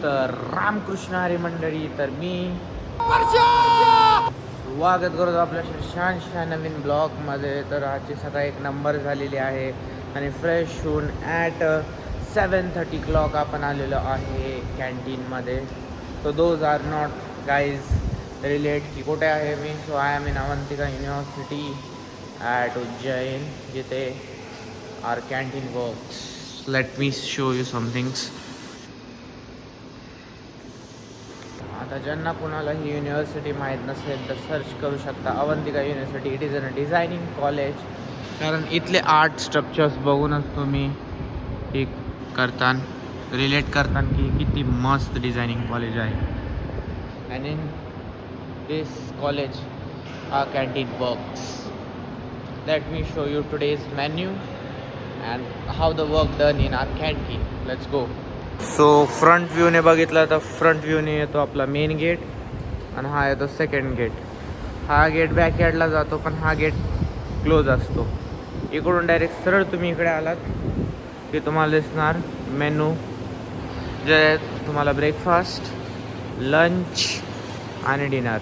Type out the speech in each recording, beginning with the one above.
तर रामकृष्ण हरी मंडळी, तर मी स्वागत करतो आपल्या छानशा नवीन ब्लॉगमध्ये. तर आजची सकाळ एक नंबर झालेली आहे आणि फ्रेश होऊन ॲट 7:30 क्लॉक आपण आलेलो आहे कॅन्टीनमध्ये. So those are not guys relate की कुठे आहे मी. So I am in Avantika university at Ujjain, जिथे our canteen works. Let me show you somethings. आता ज्यांना कोणाला ही युनिव्हर्सिटी माहीत नसेल तर सर्च करू शकता Avantika university. It is a designing college. कारण इथले आर्ट स्ट्रक्चर्स बघूनच तुम्ही हे करतान रिलेट करतान की किती मस्त डिझायनिंग कॉलेज आहे. And in this college canteen works. Let me show you today's menu and how the work done in our canteen. Let's go. So front व्ह्यूने बघितलं तर फ्रंट व्ह्यूने येतो आपला मेन गेट आणि हा येतो सेकंड गेट. हा गेट बॅकयार्डला जातो, पण हा गेट क्लोज असतो. इकडून डायरेक्ट सरळ तुम्ही इकडे आलात की तुम्हाला दिसणार मेनू, जे तुम्हाला ब्रेकफास्ट, लंच आणि डिनर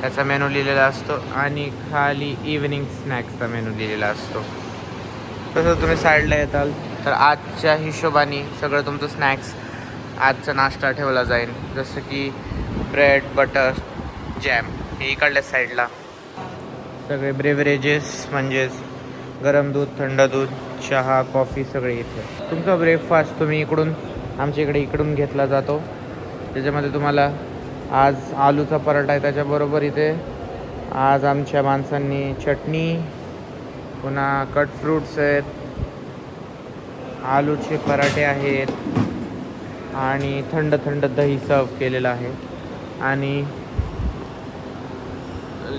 त्याचा मेनू लिहिलेला असतो आणि खाली इव्हिनिंग स्नॅक्सचा मेनू लिहिलेला असतो. तसं तुम्ही साईडला येताल तर आजच्या हिशोबाने सगळं तुमचं स्नॅक्स, आजचा नाश्ता ठेवला जाईल. जसं की ब्रेड, बटर, जॅम हे इकडल्या साईडला. सगळे ब्रेवरेजेस म्हणजेच गरम दूध, थंड दूध, चहा, कॉफी सगळे इथे. तुमचा ब्रेकफास्ट तुम्ही इकडून आमच्या इकडून घेतला जातो. त्याच्यामध्ये तुम्हाला आज आलूचा पराठा आहे, त्याच्याबरोबर इथे आज आमच्या माणसांनी चटणी, पुन्हा कट फ्रूट्स आहेत, आलूचे पराठे आहेत आणि थंड थंड दही सर्व केलेलं आहे. आणि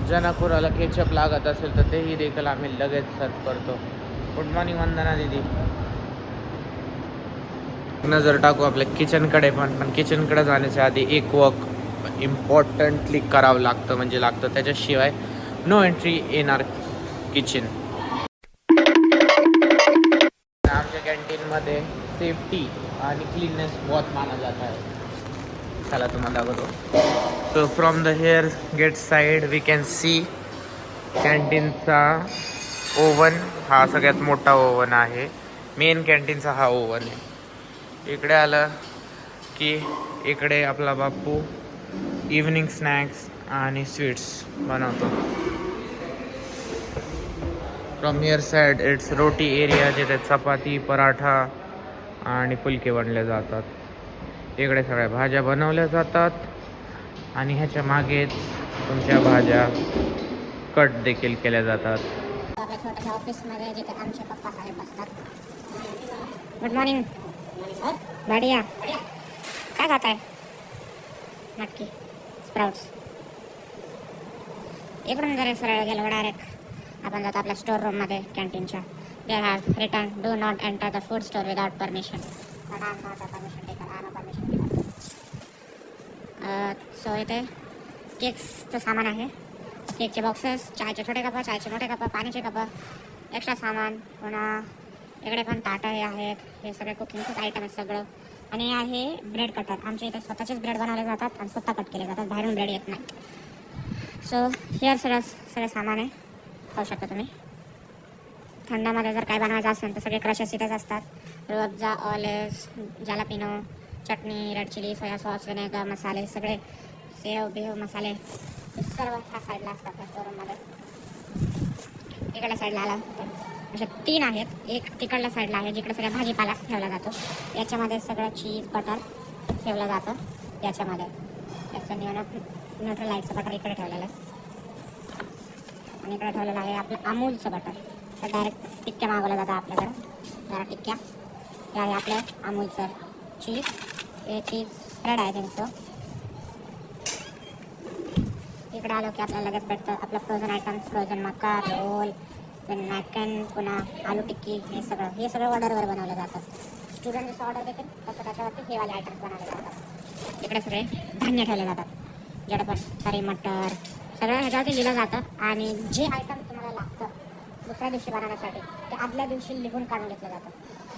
ज्यांना कोणाला केचप लागत असेल तर तेही देखील आम्ही लगेच सर्व करतो. गुड मॉर्निंग वंदना दीदी. नजर टाकू आपल्या किचनकडे. पण किचनकडे जाण्याच्या आधी एक वर्क इम्पॉर्टंटली करावं लागतं, म्हणजे लागतं. त्याच्याशिवाय no entry in our kitchen. आमच्या कॅन्टीनमध्ये सेफ्टी आणि क्लीननेस बहुत माना जाता है. चला तुम्हाला दाखवतो. So from the here gate side we can see कॅन्टीनचा ओव्हन. हा सगळ्यात मोठा ओव्हन आहे. मेन कॅन्टीनचा हा ओव्हन आहे. इकडे आलं की इकडे आपला बापू इव्हनिंग स्नॅक्स आणि स्वीट्स बनवतो. From here side it's roti area, जिथे चपाती, पराठा आणि फुलके बनले जातात. इकडे सगळ्या भाज्या बनवल्या जातात आणि ह्याच्या मागेच तुमच्या भाज्या कट देखील केल्या जातात. आपल्या छोट्याशा ऑफिसमध्ये जिथे आमचे पप्पा साहेब बसतात. Good morning. बढिया. काय खात आहे? मटकी, स्प्राउट्स. इकडून जरा सरळ गेलो डायरेक्ट आपण जातो आपल्या स्टोर रूममध्ये कॅन्टीनच्या. They have written, do not enter the food store without permission. But I am not a permission taker. I am a permission giver. So इथे केक्सचं सामान आहे. केकचे बॉक्सेस, चायचे छोटे कप, चायचे मोठे कप, पाण्याचे कप, एक्स्ट्रा सामान. पुन्हा इकडे पण ताटं हे आहेत. हे सगळे कुकिंगचंच आयटम आहेत सगळं. आणि आहे ब्रेड कटर. आमच्या इथे स्वतःचेच ब्रेड बनवले जातात आणि स्वतः कट केले जातात, बाहेरून ब्रेड येत नाही. सो हेअर सगळं सामान आहे, पाहू शकता तुम्ही. थंडामध्ये जर काय बनवायचं असेल तर सगळे क्रशेस इथेच असतात. रुअफजा, ऑलिव्स, जालापिनो, चटणी, red chilli, soya sauce, vinegar, मसाले, सगळे सेव बिव मसाले सर्व ह्या साईडला असतात त्या स्टोरूममध्ये. इकडल्या साईडला आला तर असे 3 आहेत. एक तिकडल्या साईडला आहे जिकडे सगळ्या भाजीपाला ठेवला जातो. याच्यामध्ये सगळं चीज, बटर ठेवलं जातं. याच्यामध्ये याचं न्यूट्रलाइटचं बटर इकडे ठेवलेलं आहे. आणि इकडे ठेवलेलं आहे आपलं अमूलचं बटर. तर डायरेक्ट टिक्क्या मागवल्या जातात आपल्याकडं. जरा टिक्क्या हे आहे आपल्या अमूलचं चीज. हे चीज स्प्रेड आहे त्यांचं. इकडे आलो की आपल्याला लगेच भेटतं आपलं फ्रोझन आयटम. फ्रोझन मका, रोल, मॅकन, पुन्हा आलू टिक्की. हे सगळं ऑर्डरवर बनवलं जातं. स्टुडंट जसं ऑर्डर देतील तसं त्याच्यावरती हे वाले आयटम्स बनवले जातात. इकडे सगळे धान्य ठेवले जातात. जडपण, तरी, मटर सगळं ह्याच्यावरती लिहिलं जातं. आणि जे आयटम तुम्हाला लागतं दुसऱ्या दिवशी बनवण्यासाठी ते आदल्या दिवशी लिहून काढून घेतलं जातं.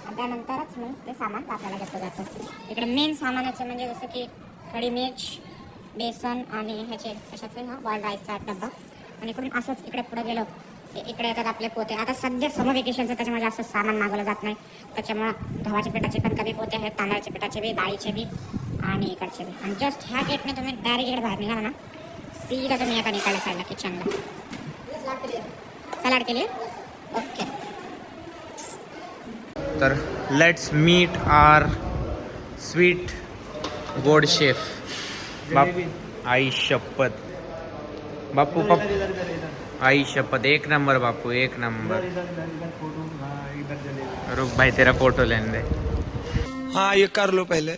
आणि त्यानंतरच मग ते सामान वापरायला घेतलं जातं. इकडे मेन सामानाचे म्हणजे जसं की खडी मिर्च, बेसन आणि ह्याचे कशाचे बॉइल्ड राईसचा डब्बा. आणि इकडून असंच इकडे पुढे गेलो इकडे येतात आपले पोते. आता सध्या समर वेकेशनचं त्याच्यामुळे जास्त सामान मागवलं जात नाही, त्याच्यामुळं गव्हाच्या पिठाचे पण कमी पोते आहेत, तांदळाच्या पिठाचे बी, डाळीचे बी आणि इकडचे बी. आणि जस्ट ह्या गेटने तुम्ही डायरेक्ट इकडे बाहेर निघाला ना, सीधा तुम्ही आता निघायला साईडला किचनला. सलाड केली ओके. तर लेट्स मीट आर स्वीट गोड शेफ. आई शपथ बापू आई शपथ, एक नंबर बापू, एक नंबर. रुक भाई तेरा फोटो लेने दे. हाँ ये कर लो पहले.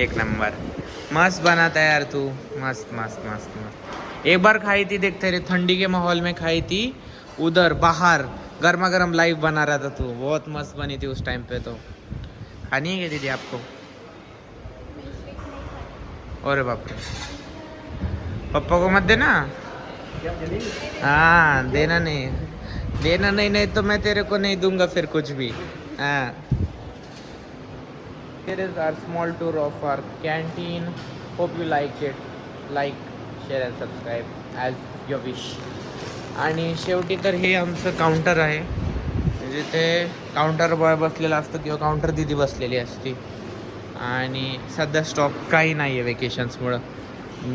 एक नंबर मस्त बनाता है यार तू, मस्त मस्त मस्त मस्त. एक बार खाई थी, देखते रहे ठंडी के माहौल में खाई थी उधर बाहर, गर्मा गर्म लाइव बना रहा था तू, बहुत मस्त बनी थी उस टाइम पे. तो खानी है क्या दीदी आपको? अरे बाप रे, पप्पा को मत देना. हाँ देना नहीं, देना नहीं, नहीं तो मैं तेरे को नहीं दूंगा फिर कुछ भी. हाँ. Here is our small tour of our canteen. Hope you like it. Like, share and subscribe as your wish. आणि शेवटी तर हे आमचं काउंटर आहे, जिथे काउंटर बॉय बसलेला असतो किंवा काउंटर दिदी बसलेली असते. आणि सध्या स्टॉक काही नाही आहे वेकेशन्समुळं.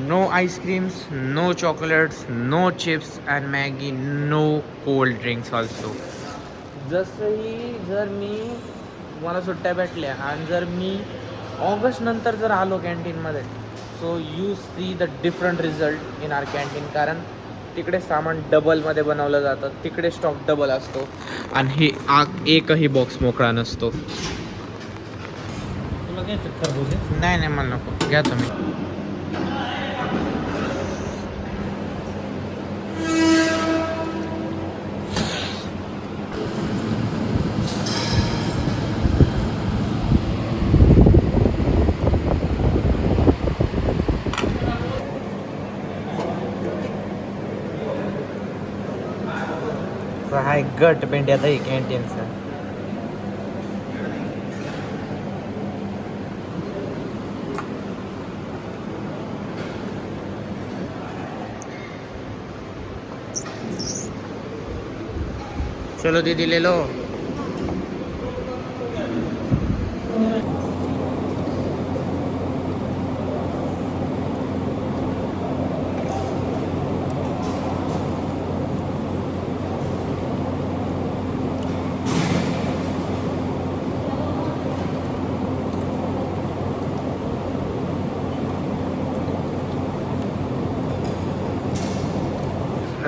No ice creams, no chocolates, no chips and Maggi, no cold drinks also. जसंही जर मी मला सुट्ट्या भेटल्या आणि जर मी ऑगस्ट नंतर जर आलो कॅन्टीनमध्ये, so you see the different result in our canteen. कारण तिकडे सामान डबलमध्ये बनवलं जातं, तिकडे स्टॉक डबल असतो आणि हे एकही बॉक्स मोकळा नसतो. नाही नाही मला नको, घ्या तुम्ही. हाय गट भेंड्यात आहे कॅन्टीनचा. चलो दीदी ले लो.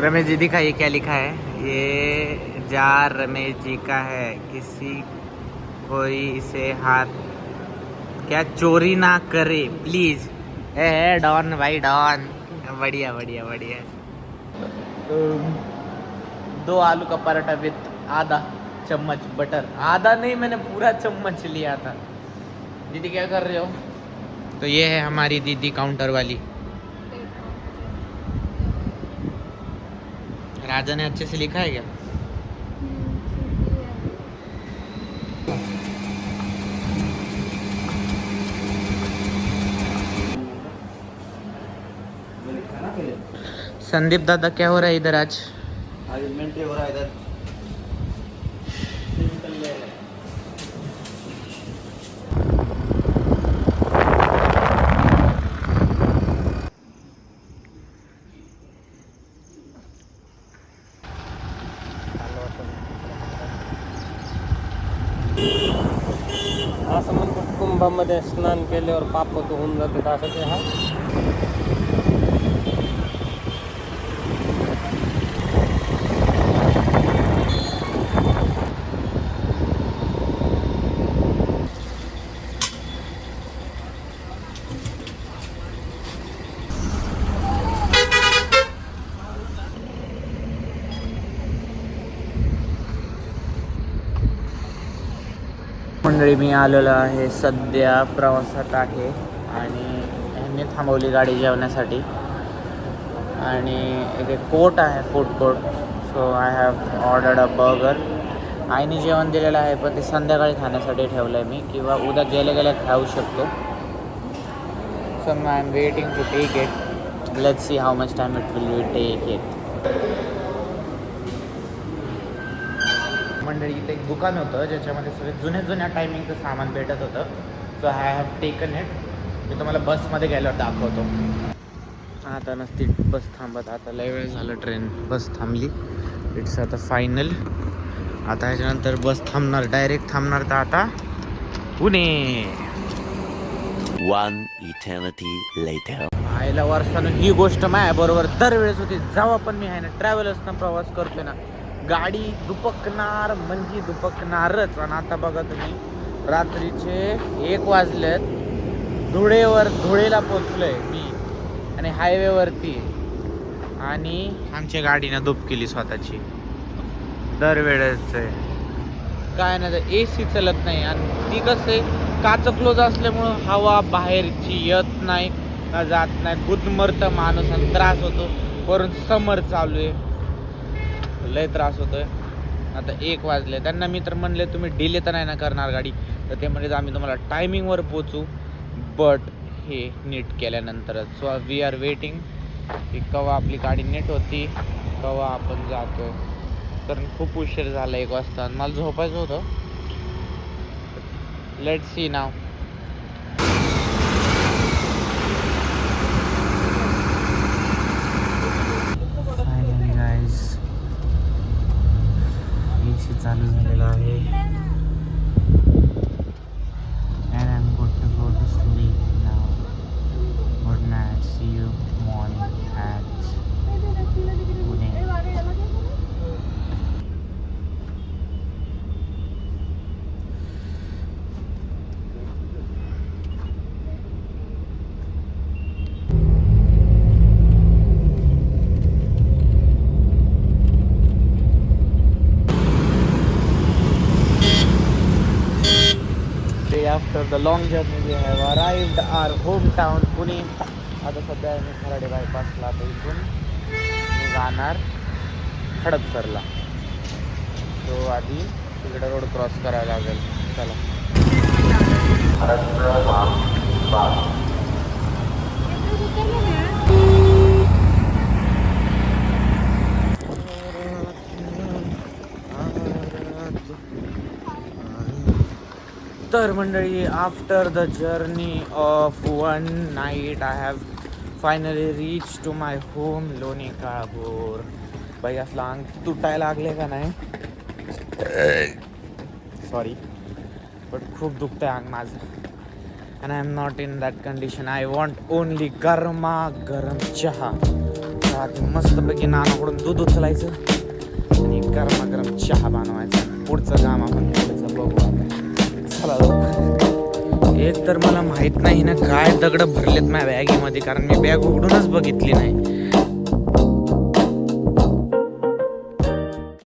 रमेश जी दिखाइए क्या लिखा है. ये जार रमेश जी का है, किसी कोई इसे हाथ क्या चोरी ना करे प्लीज. ए डॉन भाई डॉन. बढ़िया बढ़िया बढ़िया. 2 आलू का पराठा विथ आधा चम्मच बटर. आधा नहीं, मैंने पूरा चम्मच लिया था. दीदी क्या कर रहे हो? तो ये है हमारी दीदी काउंटर वाली. राजा ने अच्छे से लिखा है क्या? संदीप दादा क्या हो रहा है इधर आज? इन्वेंट्री हो रहा है इधर. असं म्हणतात कुंभामध्ये स्नान केल्यावर पाप तो होऊन जाते, असं ते. हा मंडळी मी आलेलो आहे सध्या प्रवासात आहे आणि ह्यांनी थांबवली गाडी जेवण्यासाठी आणि एक कोर्ट आहे food court. So I have ordered a burger. आईने जेवण दिलेलं आहे पण ते संध्याकाळी खाण्यासाठी ठेवलं आहे मी किंवा उद्या गेल्या खाऊ शकतो. So I am waiting to take it. Let's see how much time it will take it. मंडळी इथे एक दुकान होतं ज्याच्यामध्ये सगळे जुन्या टायमिंगचं सामान भेटत होतं. So I have taken it. मी तुम्हाला बसमध्ये गेल्यावर दाखवतो. आता नसती बस थांबत. आता लय वेळ झालं ट्रेन बस थांबली. इट्स आता फायनल. आता ह्याच्यानंतर बस थांबणार डायरेक्ट थांबणार तर आता पुणे. One eternity later. आईला वर्षानं ही गोष्ट माझ्या बरोबर दरवेळेस होती. जेव्हा पण मी आहे ना ट्रॅव्हलर्सनं प्रवास करतोय ना गाडी दुपकणार म्हणजे दुपकणारच. आणि आता बघा तुम्ही रात्रीचे 1 वाजलेत. धुळेला पोचलोय मी आणि हायवेवरती आणि आमच्या गाडीनं दुप केली स्वतःची. दरवेळेच आहे काय नाही तर AC चलत नाही आणि ती कसं आहे काच क्लोज असल्यामुळं हवा बाहेरची येत नाही ना जात नाही. गुदमरतं माणूस आणि त्रास होतो. वरून समर चालू आहे लय त्रास होतोय. आता 1 वाजले. त्यांना मी तर म्हणले तुम्ही डिले तर नाही ना करणार गाडी. तर ते म्हणजे आम्ही तुम्हाला टायमिंगवर पोचू बट हे नीट केल्यानंतरच. सो वी आर वेटिंग की केव्हा आपली गाडी नीट होती केव्हा आपण जातो. कारण खूप उशीर झाला 1 वाजता आणि मला झोपायचं होतं. Let's see now. Finally guys AC चालू झालेला आहे. And I'm going to go to sleep now. Good night. See you morning at Pune. After the long journey we have arrived our hometown Pune. आता सध्या मी खराडे बायपासला. आता इथून मी जाणार हडपसरला. तो आधी तिकडे रोड क्रॉस करायला लागेल. चला. तर मंडळी after the journey of 1 night I have finally reach to my home Loni Kalbhor. बाई असला अंग तुटायला लागले का नाही सॉरी बट खूप दुखतं आहे अंग माझं. And I am not in that condition. I want only गरम चहा. मस्तपैकी नानाकडून दूध उचलायचं आणि गरम चहा बनवायचा. पुढचं काम आपण पुढचं बघू आता. एक तर मला माहित नाही ना काय दगड भरलेत माझ्या बॅगेमध्ये कारण मी बॅग उघडूनच बघितली नाही.